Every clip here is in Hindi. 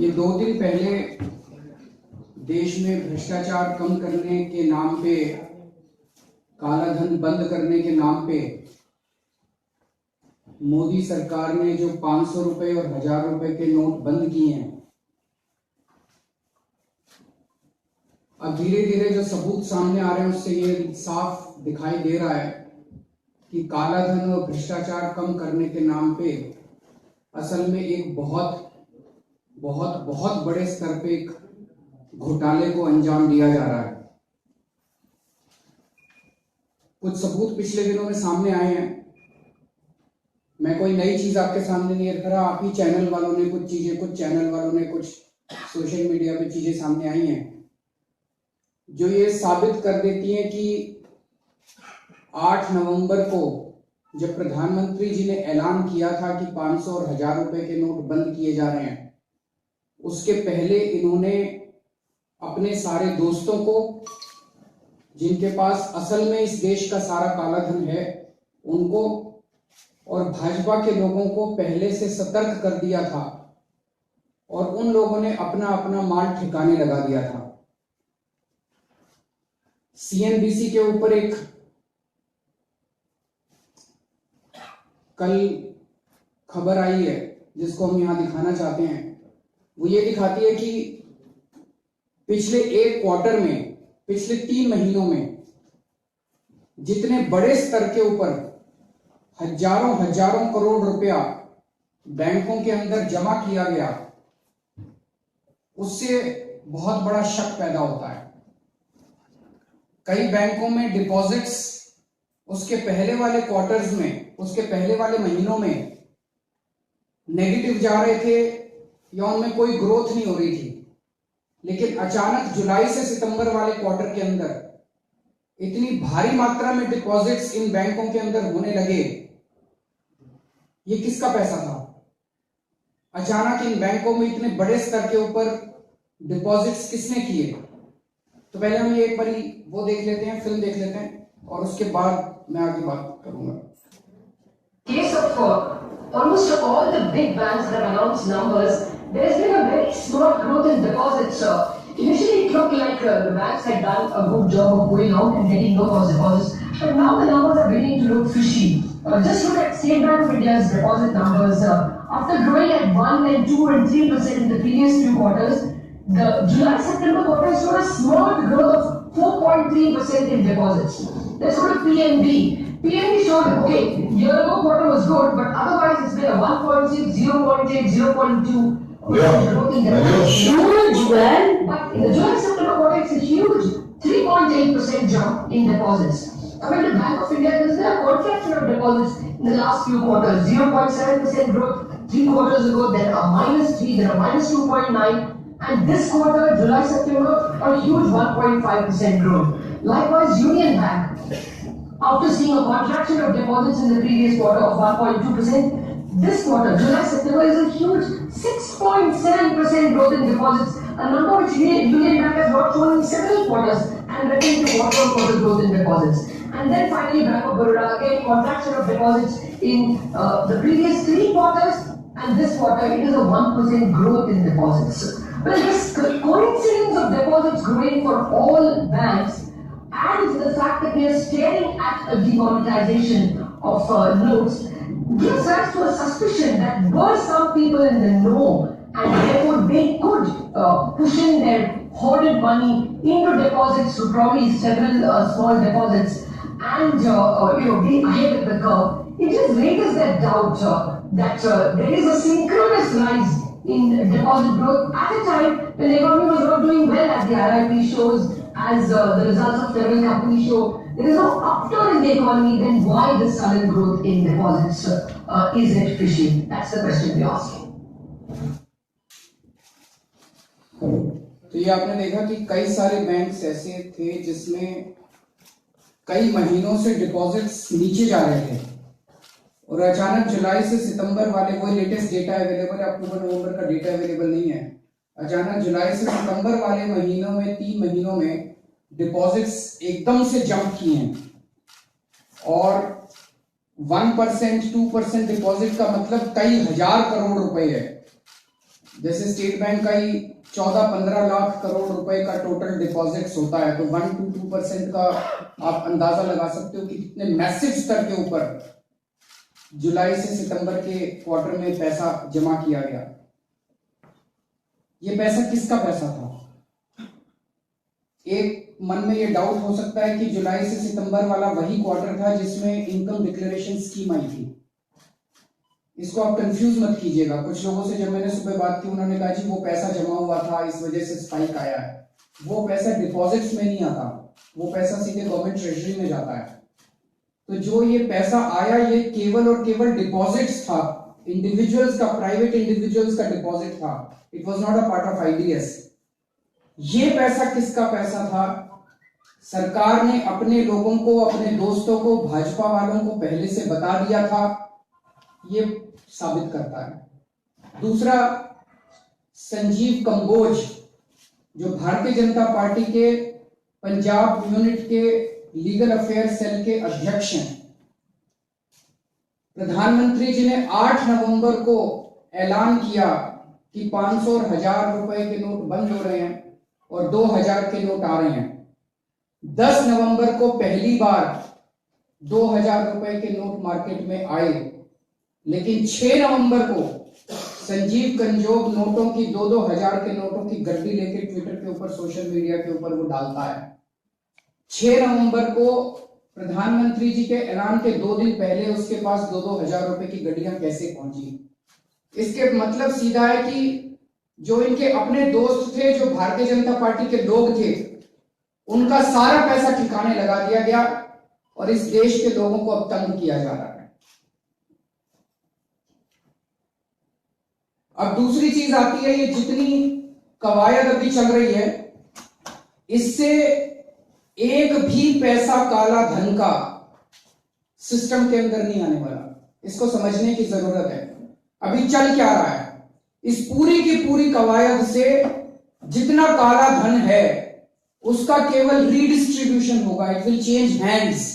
ये 2 दिन पहले देश में भ्रष्टाचार कम करने के नाम पे, काला धन बंद करने के नाम पे मोदी सरकार ने जो 500 रुपए और 1000 रुपए के नोट बंद किए हैं, अब धीरे धीरे जो सबूत सामने आ रहे हैं उससे ये साफ दिखाई दे रहा है कि काला धन और भ्रष्टाचार कम करने के नाम पे असल में एक बहुत बहुत बहुत बड़े स्तर पे एक घोटाले को अंजाम दिया जा रहा है। कुछ सबूत पिछले दिनों में सामने आए हैं। मैं कोई नई चीज आपके सामने नहीं रख रहा, आप ही चैनल वालों ने कुछ चैनल वालों ने कुछ सोशल मीडिया पे चीजें सामने आई हैं जो ये साबित कर देती हैं कि 8 नवंबर को जब प्रधानमंत्री जी ने ऐलान किया था कि 500 और 1000 रुपए के नोट बंद किए जा रहे हैं, उसके पहले इन्होंने अपने सारे दोस्तों को, जिनके पास असल में इस देश का सारा काला धन है, उनको और भाजपा के लोगों को पहले से सतर्क कर दिया था और उन लोगों ने अपना अपना माल ठिकाने लगा दिया था। सीएनबीसी के ऊपर एक कल खबर आई है जिसको हम यहां दिखाना चाहते हैं। वो ये दिखाती है कि पिछले एक क्वार्टर में, पिछले 3 महीनों में जितने बड़े स्तर के ऊपर हजारों करोड़ रुपया बैंकों के अंदर जमा किया गया, उससे बहुत बड़ा शक पैदा होता है। कई बैंकों में डिपॉजिट्स उसके पहले वाले क्वार्टर्स में, उसके पहले वाले महीनों में नेगेटिव जा रहे थे या उनमें कोई ग्रोथ नहीं हो रही थी, लेकिन अचानक जुलाई से सितंबर वाले क्वार्टर के अंदर इतनी भारी मात्रा में डिपॉजिट्स इन बैंकों के अंदर होने लगे। ये किसका पैसा था? अचानक इन बैंकों में इतने बड़े स्तर के ऊपर डिपॉजिट्स किसने किए? तो पहले हम ये एक बार वो देख लेते हैं, फिल्म देख लेते हैं और उसके बाद मैं आगे बात करूंगा। Case of almost all the big banks that have announced numbers, there has been a very small growth in deposits. Initially, it looked like the banks had done a good job of going out and getting low-cost deposits, but now the numbers are beginning to look fishy. Just look at State Bank of India's deposit numbers. After growing at 1 and 2 and 3% in the previous few quarters, the July-September quarter showed a small growth of 4.3% in deposits. Let's go to PNB. PNB showed, okay, year-ago quarter was good, but otherwise it's been a 1.6, 0.8, 0.2 growth in deposits. Huge, man. But in the July-September quarter, it's a huge 3.8% jump in deposits. Coming to Bank of India, there's been a contraction of deposits in the last few quarters. 0.7% growth 3 quarters ago, then a -3, then a -2.9. And this quarter, July-September, a huge 1.5% growth. Likewise, Union Bank, after seeing a contraction of deposits in the previous quarter of 1.2%, this quarter, July-September, is a huge 6.7% growth in deposits, a number which Union Bank has not shown in several quarters, and returned to quarter-on-quarter growth in deposits. And then finally, Bank of Baroda, again, contraction of deposits in the previous 3 quarters, and this quarter, it is a 1% growth in deposits. Well, this coincidence of deposits growing for all banks and the fact that we are staring at a demonetization of notes gives rise to a suspicion that were some people in the know and therefore they could push in their hoarded money into deposits to probably several small deposits and be ahead of the curve. It just raises that doubt that there is a synchronous rise in deposit growth at a time when the economy was not doing well, as the RIP shows, as the results of several companies show. There is no upturn in the economy, then why this sudden growth in deposits? Is it fishy? That's the question we're asking. तो ये आपने देखा कि कई सारे बैंक्स ऐसे थे जिसमें कई महीनों से डिपॉजिट्स नीचे जा रहे थे और अचानक जुलाई से सितंबर वाले, वो लेटेस्ट डेटा अवेलेबल है, अक्टूबर नवंबर का डेटा अवेलेबल नहीं है। अचानक जुलाई से सितंबर वाले महीनों में, 3 महीनों में डिपॉजिट्स एकदम से जंप किए हैं और 1%, 2% डिपॉजिट का मतलब कई हजार करोड़ रुपए है। जैसे स्टेट बैंक का ही 14-15 लाख करोड़ रुपए का टोटल डिपॉजिट्स होता है, तो 1 to 2% का आप अंदाजा लगा सकते हो कि कितने मैसिव स्तर के ऊपर जुलाई से सितंबर के क्वार्टर में पैसा जमा किया गया। ये पैसा किसका पैसा था? एक मन में ये डाउट हो सकता है कि जुलाई से सितंबर वाला वही क्वार्टर था जिसमें इनकम डिक्लेरेशन स्कीम आई थी। इसको आप कंफ्यूज मत कीजिएगा। कुछ लोगों से जब मैंने सुबह बात की, उन्होंने कहा जी वो पैसा जमा हुआ था इस वजह से स्पाइक आया है। वो पैसा डिपॉजिट्स में नहीं आता, वो पैसा सीधे गवर्नमेंट ट्रेजरी में जाता है। तो जो ये पैसा आया, ये केवल और केवल डिपॉजिट्स था, इंडिविजुअल्स का, प्राइवेट इंडिविजुअल्स का डिपॉजिट था। It was not a part of IDs. ये पैसा किसका पैसा था? सरकार ने अपने लोगों को, अपने दोस्तों को, भाजपा वालों को पहले से बता दिया था। ये साबित करता है। दूसरा, संजीव कंबोज जो भारतीय जनता पार्टी के पंजाब यूनिट के लीगल अफेयर सेल के अध्यक्ष हैं, प्रधानमंत्री जी ने 8 नवंबर को ऐलान किया कि 500 और 1000 रुपए के नोट बंद हो रहे हैं और 2000 के नोट आ रहे हैं। 10 नवंबर को पहली बार 2000 रुपए के नोट मार्केट में आए, लेकिन 6 नवंबर को संजीव कंजोग नोटों की 2-2 हजार के नोटों की गड्डी लेके ट्विटर के ऊपर, सोशल मीडिया के ऊपर वो डालता है। 6 नवंबर को प्रधानमंत्री जी के ऐलान के 2 दिन पहले उसके पास 2-2 हजार रुपए की गड्डियां कैसे पहुंची? इसके मतलब सीधा है कि जो इनके अपने दोस्त थे, जो भारतीय जनता पार्टी के लोग थे, उनका सारा पैसा ठिकाने लगा दिया गया और इस देश के लोगों को अब तंग किया जा रहा है। अब दूसरी चीज आती है, ये जितनी कवायद अभी चल रही है, इससे एक भी पैसा काला धन का सिस्टम के अंदर नहीं आने वाला। इसको समझने की जरूरत है। अभी चल क्या रहा है? इस पूरी की पूरी कवायद से जितना काला धन है उसका केवल रीडिस्ट्रीब्यूशन होगा। It will change hands.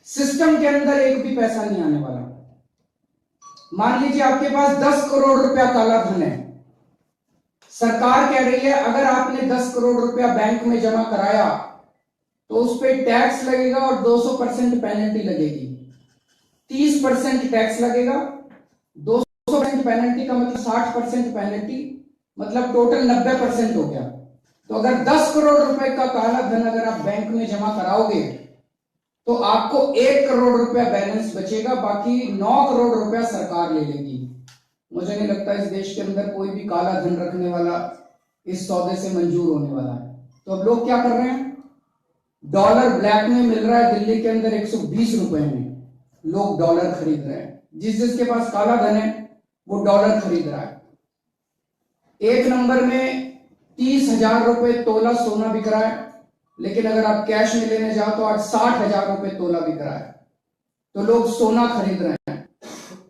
System के अंदर एक भी पैसा नहीं आने वाला। मान लीजिए आपके पास 10 करोड़ रुपया काला धन है। सरकार कह रही है अगर आपने 10 करोड़ रुपया बैंक में जमा कराया तो उस पर टैक्स लगेगा और 200% पेनल्टी लगेगी। 30% टैक्स लगेगा, 200% पेनल्टी का मतलब 60% पेनल्टी, मतलब टोटल 90% हो गया। तो अगर 10 करोड़ रुपए का काला धन अगर आप बैंक में जमा कराओगे तो आपको 1 करोड़ रुपया बैलेंस बचेगा, बाकी 9 करोड़ रुपया सरकार ले लेगी। मुझे नहीं लगता इस देश के अंदर कोई भी काला धन रखने वाला इस सौदे से मंजूर होने वाला है। तो अब लोग क्या कर रहे हैं? डॉलर ब्लैक में मिल रहा है दिल्ली के अंदर 120 रुपए में, लोग डॉलर खरीद रहे हैं। जिसके पास काला धन है वो डॉलर खरीद रहा है। एक नंबर में 30,000 रुपए तोला सोना बिक रहा है, लेकिन अगर आप कैश में लेने जाओ तो आज 60,000 रुपए तोला बिक रहा है। तो लोग सोना खरीद रहे हैं।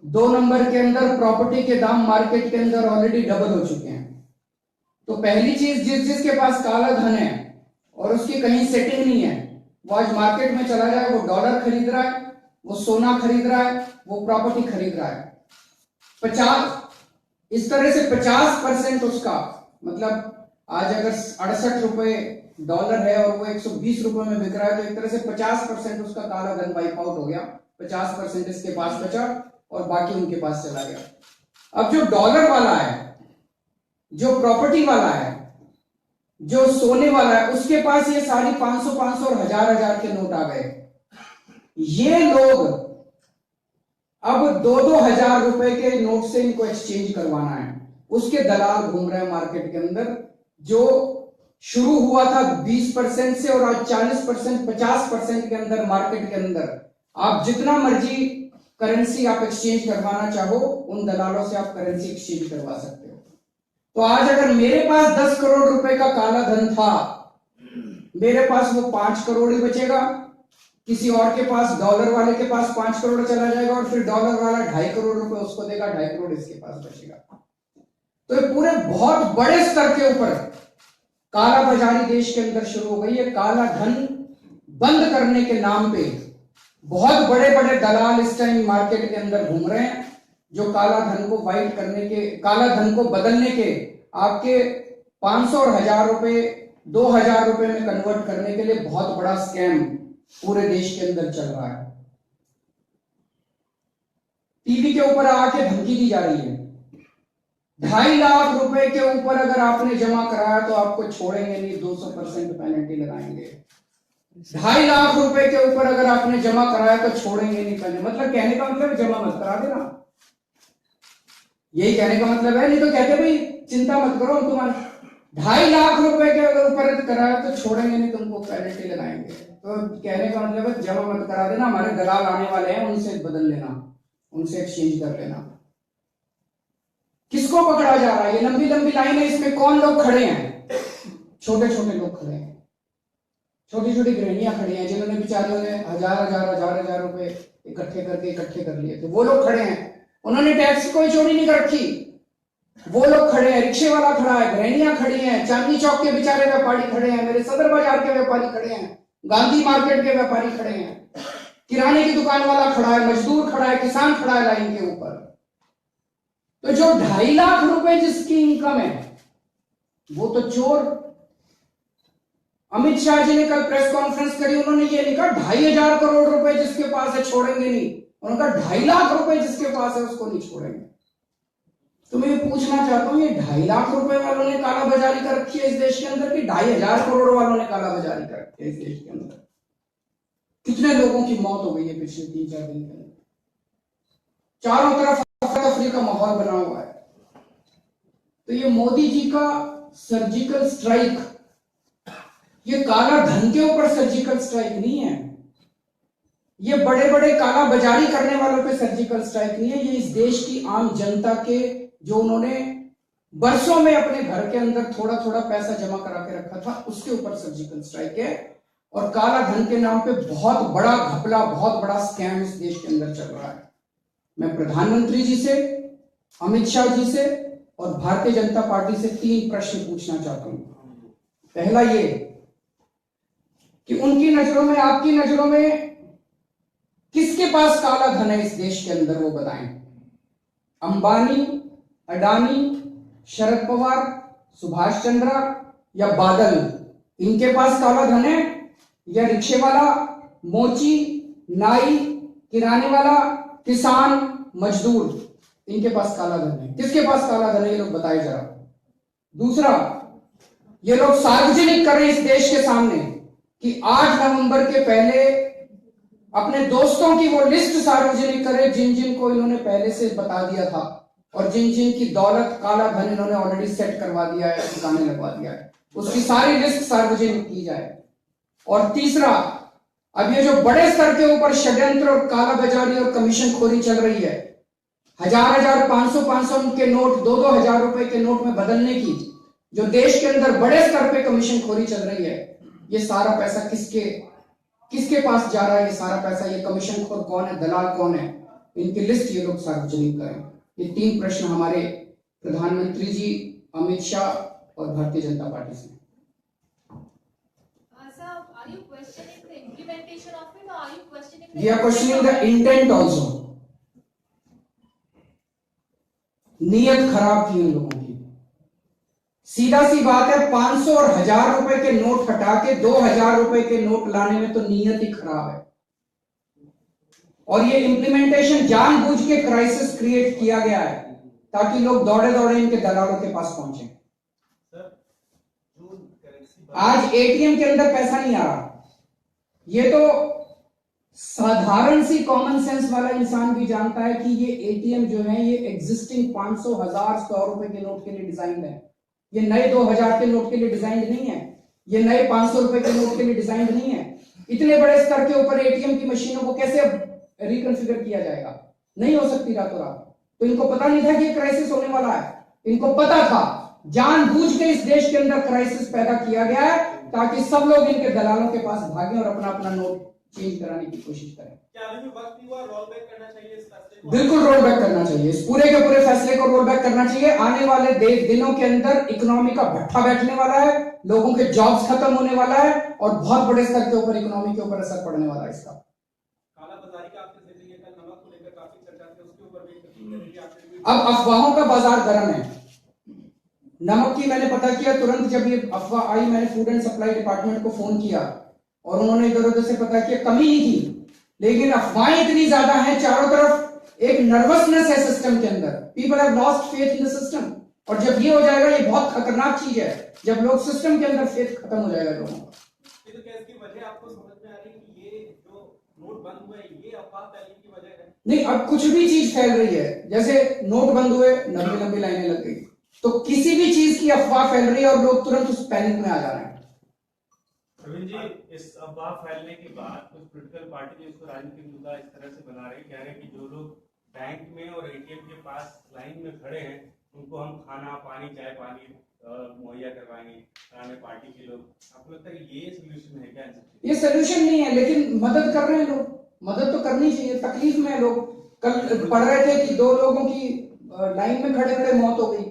2 नंबर के अंदर प्रॉपर्टी के दाम मार्केट के अंदर ऑलरेडी डबल हो चुके हैं। तो पहली चीज, जिसके पास काला धन है और उसकी कहीं सेटिंग नहीं है, वो आज मार्केट में चला जाए, वो डॉलर खरीद रहा है, वो सोना खरीद रहा है, वो प्रॉपर्टी खरीद रहा है। 50 इस तरह से 50% उसका, मतलब आज अगर 68 रुपए डॉलर है और वो 120 रुपए में बिक रहा है, तो एक तरह से 50% उसका काला धन वाइप आउट हो गया। 50% इसके पास बचा और बाकी उनके पास चला गया। अब जो डॉलर वाला है, जो प्रॉपर्टी वाला है, जो सोने वाला है, उसके पास ये सारी 500-500 और 1000-1000 के नोट आ गए। ये लोग अब 2-2 हजार रुपए के नोट से इनको एक्सचेंज करवाना है। उसके दलाल घूम रहे हैं मार्केट के अंदर। जो शुरू हुआ था 20% से और आज 40%, 50% के अंदर मार्केट के अंदर आप जितना मर्जी करेंसी आप एक्सचेंज करवाना चाहो, उन दलालों से आप करेंसी एक्सचेंज करवा सकते हो। तो आज अगर मेरे पास 10 करोड़ रुपए का काला धन था, मेरे पास वो 5 करोड़ ही बचेगा। किसी और के पास, डॉलर वाले के पास 5 करोड़ चला जाएगा और फिर डॉलर वाला 2.5 करोड़ रुपए उसको देगा, 2.5 करोड़ इसके पास बचेगा। तो ये पूरे बहुत बड़े स्तर के ऊपर काला बाजारी देश के अंदर शुरू हो गई है। काला धन बंद करने के नाम पे बहुत बड़े बड़े दलाल इस टाइम मार्केट के अंदर घूम रहे हैं, जो काला धन को वाइट करने के, काला धन को बदलने के, आपके 500 और 1000 रुपए 2000 रुपए में कन्वर्ट करने के लिए बहुत बड़ा स्कैम पूरे देश के अंदर चल रहा है। टीवी के ऊपर आके धमकी दी जा रही है, 2.5 लाख रुपए के ऊपर अगर आपने जमा कराया तो आपको छोड़ेंगे नहीं, 200% पेनल्टी लगाएंगे। 2.5 लाख रुपए के ऊपर अगर आपने जमा कराया तो छोड़ेंगे नहीं पेनल्टी। मतलब कहने का मतलब जमा मत करा देना, यही कहने का मतलब है। नहीं तो कहते भाई चिंता मत करो, तुम्हारे 2.5 लाख रुपए के अगर ऊपर कराया तो छोड़ेंगे नहीं, तुमको पेनल्टी लगाएंगे। तो कहने का मतलब है जमा मत करा देना, हमारे दलाल आने वाले हैं, उनसे बदल लेना, उनसे एक्सचेंज कर लेना। किसको पकड़ा जा रहा है? ये लंबी लंबी लाइन है, इसमें कौन लोग खड़े हैं? छोटे छोटे लोग खड़े हैं, छोटी छोटी गृहणियां खड़ी हैं, जिन्होंने बेचारियों ने हजार रुपए इकट्ठे कर लिए थे, वो लोग खड़े हैं। उन्होंने टैक्स की कोई चोरी नहीं कर रखी, वो लोग खड़े हैं। रिक्शे वाला खड़ा है, गृहणियां खड़ी हैं, चांदनी चौक के बेचारे व्यापारी खड़े हैं, मेरे सदर बाजार के व्यापारी खड़े हैं, गांधी मार्केट के व्यापारी खड़े हैं, किराने की दुकान वाला खड़ा है, मजदूर खड़ा है, किसान खड़ा है लाइन के ऊपर। तो जो 2.5 लाख रुपए जिसकी इनकम है वो तो चोर। अमित शाह जी ने कल प्रेस कॉन्फ्रेंस करी, उन्होंने ये लिखा 2,500 करोड़ रुपए जिसके पास है छोड़ेंगे नहीं। उन्होंने कहा 2.5 लाख रुपए जिसके पास है उसको नहीं छोड़ेंगे। तो मैं ये पूछना चाहता हूं, ये 2.5 लाख रुपए वालों ने काला बाजारी कर रखी है इस देश के अंदर कि 2,500 करोड़ वालों ने काला बाजारी कर रखी है इस देश के अंदर? कितने लोगों की मौत हो गई है पिछले 3-4 दिन के अंदर? चारों तरफ अफरा-तफरी का माहौल बना हुआ है। तो ये मोदी जी का सर्जिकल स्ट्राइक, ये काला धन के ऊपर सर्जिकल स्ट्राइक नहीं है, ये बड़े बड़े काला बाजारी करने वालों पे सर्जिकल स्ट्राइक नहीं है, ये इस देश की आम जनता के, जो उन्होंने बरसों में अपने घर के अंदर थोड़ा थोड़ा पैसा जमा करा के रखा था, उसके ऊपर सर्जिकल स्ट्राइक है। और काला धन के नाम पे बहुत बड़ा घपला, बहुत बड़ा स्कैम इस देश के अंदर चल रहा है। मैं प्रधानमंत्री जी से, अमित शाह जी से और भारतीय जनता पार्टी से 3 प्रश्न पूछना चाहता हूं। पहला ये कि उनकी नजरों में, आपकी नजरों में किसके पास काला धन है इस देश के अंदर, वो बताएं। अंबानी, अडानी, शरद पवार, सुभाष चंद्रा या बादल, इनके पास काला धन है? या रिक्शे वाला, मोची, नाई, किराने वाला, किसान, मजदूर, इनके पास काला धन है? किसके पास काला धन है ये लोग बताए जरा। दूसरा, ये लोग सार्वजनिक करें इस देश के सामने कि 8 नवंबर के पहले अपने दोस्तों की वो लिस्ट सार्वजनिक करें जिन जिन को इन्होंने पहले से बता दिया था और जिन जिन की दौलत, काला धन इन्होंने ऑलरेडी सेट करवा दिया है, ठिकाने लगवा दिया है, उसकी सारी लिस्ट सार्वजनिक की जाए। और तीसरा, अब ये जो बड़े स्तर के ऊपर षड्यंत्र और काला बाजारी और कमीशन खोरी चल रही है, 1000, 500 के नोट, 2-2 हजार रुपए के नोट में बदलने की जो देश के अंदर बड़े स्तर पे कमीशन खोरी चल रही है, ये सारा पैसा किसके पास जा रहा है? ये सारा पैसा, ये कमीशन खोर कौन है, दलाल कौन है, इनकी लिस्ट ये लोग सार्वजनिक करें। ये 3 प्रश्न हमारे प्रधानमंत्री जी, अमित शाह और भारतीय जनता पार्टी से। We are questioning the intent also. नीयत खराब थी उन लोगों की। सीधा सी बात है, 500 और 1000 रुपए के नोट हटा के 2000 रुपए के नोट लाने में तो नीयत ही खराब है। और ये इम्प्लीमेंटेशन जानबूझ के क्राइसिस क्रिएट किया गया है ताकि लोग दौड़े दौड़े इनके दलालों के पास पहुंचे। आज एटीएम के अंदर पैसा नहीं आ रहा, ये तो साधारण सी कॉमन सेंस वाला इंसान भी जानता है कि ये एटीएम जो है ये एग्जिस्टिंग 500, 1000, 100 रुपए के नोट के लिए डिजाइन है। ये नए 2000 के नोट के लिए डिजाइन नहीं है, ये नए 500 रुपए के नोट के लिए डिजाइन नहीं है। इतने बड़े स्तर के ऊपर एटीएम की मशीनों को कैसे रिकॉन्फ़िगर किया जाएगा? नहीं हो सकती रातों रात। तो इनको पता नहीं था कि ये क्राइसिस होने वाला है, इनको पता था, जानबूझ के इस देश के अंदर क्राइसिस पैदा किया गया है ताकि सब लोग इनके दलालों के पास भागें और अपना अपना नोट चेंज कराने की कोशिश करें। क्या अभी भी वक्त नहीं हुआ रोल बैक करना चाहिए इस फैसले को? बिल्कुल रोल बैक करना चाहिए, इस पूरे के पूरे फैसले को रोल बैक करना चाहिए। आने वाले दिनों के अंदर इकोनॉमी का भट्ठा बैठने वाला है, लोगों के जॉब्स खत्म होने वाला है और बहुत बड़े स्तर के ऊपर इकोनॉमी के ऊपर असर पड़ने वाला है इसका। काला बाजारी का आपने जिक्र किया, कल नमक को लेकर काफी चर्चा थी, उसके ऊपर भी अब अफवाहों का बाजार गर्म है। नमक की मैंने पता किया, तुरंत जब ये अफवाह आई मैंने फूड एंड सप्लाई डिपार्टमेंट को फोन किया और उन्होंने इधर उधर से पता किया, कमी नहीं थी, लेकिन अफवाहें इतनी ज्यादा हैं चारों तरफ, एक नर्वसनेस है सिस्टम के अंदर, people have lost faith in the system. और जब ये हो जाएगा, ये बहुत खतरनाक चीज है, जब लोग सिस्टम के अंदर फेथ खत्म हो जाएगा लोगों का। ये तो कैसे की वजह आपको समझ में आ रही है कि ये जो नोट बंद हुए ये अफवाह फैलने की वजह है? नहीं, अब कुछ भी चीज फैल रही है, जैसे नोट बंद हुए लंबी लंबी लाइनें लग गई, तो किसी भी चीज की अफवाह फैल रही है और लोग तुरंत उस पैनिक में आ जा रहे हैं। प्रवीण जी, इस अफवाह फैलने के बाद कुछ पॉलिटिकल पार्टी जो इसको राजनीतिक मुद्दा इस तरह से बना रहे, कह रहे हैं कि जो लोग बैंक में और एटीएम के पास लाइन में खड़े हैं उनको हम खाना पानी चाय पानी मुहैया कराने पार्टी के लोग, आपको लगता है कि ये सोल्यूशन है क्या? ये सोल्यूशन नहीं है, लेकिन मदद कर रहे हैं लोग, मदद तो करनी चाहिए, तकलीफ में है लोग। कल पढ़ रहे थे कि 2 लोगों की लाइन में खड़े खड़े मौत हो गई,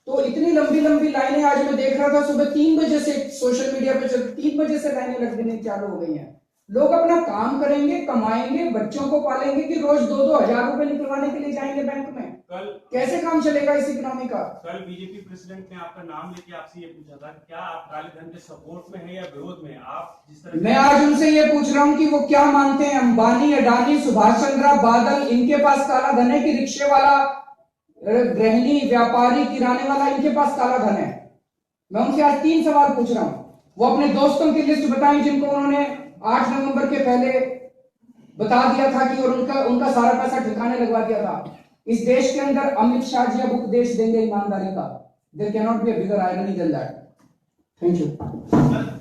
तो इतनी लंबी लंबी लाइनें आज मैं देख रहा था सुबह 3 बजे से सोशल मीडिया पे 3 बजे से लाइनें लगने चालू हो गई हैं। लोग अपना काम करेंगे, कमाएंगे, बच्चों को पालेंगे कि रोज 2-2 हजार रुपए निकलवाने के लिए जाएंगे बैंक में? कल कैसे काम चलेगा इस इकोनॉमी का? कल बीजेपी प्रेसिडेंट ने आपका नाम लेके आपसे ये पूछा था, क्या आप काले धन के सपोर्ट में है या विरोध में? आप जिस तरह मैं आज उनसे ये पूछ रहा हूं कि वो क्या मानते हैं, अंबानी, अडानी, सुभाष चंद्रा, बादल, इनके पास काला धन है कि रिक्शे वाला, गृहिणी, व्यापारी, किराने वाला, इनके पास काला धन है? मैं उनसे आज 3 सवाल पूछ रहा हूं। वो अपने दोस्तों की लिस्ट बताएं जिनको उन्होंने 8 नवंबर के पहले बता दिया था कि, और उनका सारा पैसा ठिकाने लगवा दिया था। इस देश के अंदर अमित शाह जी अब उपदेश देंगे ईमानदारी का। There can not be a bigger irony than that. Thank you.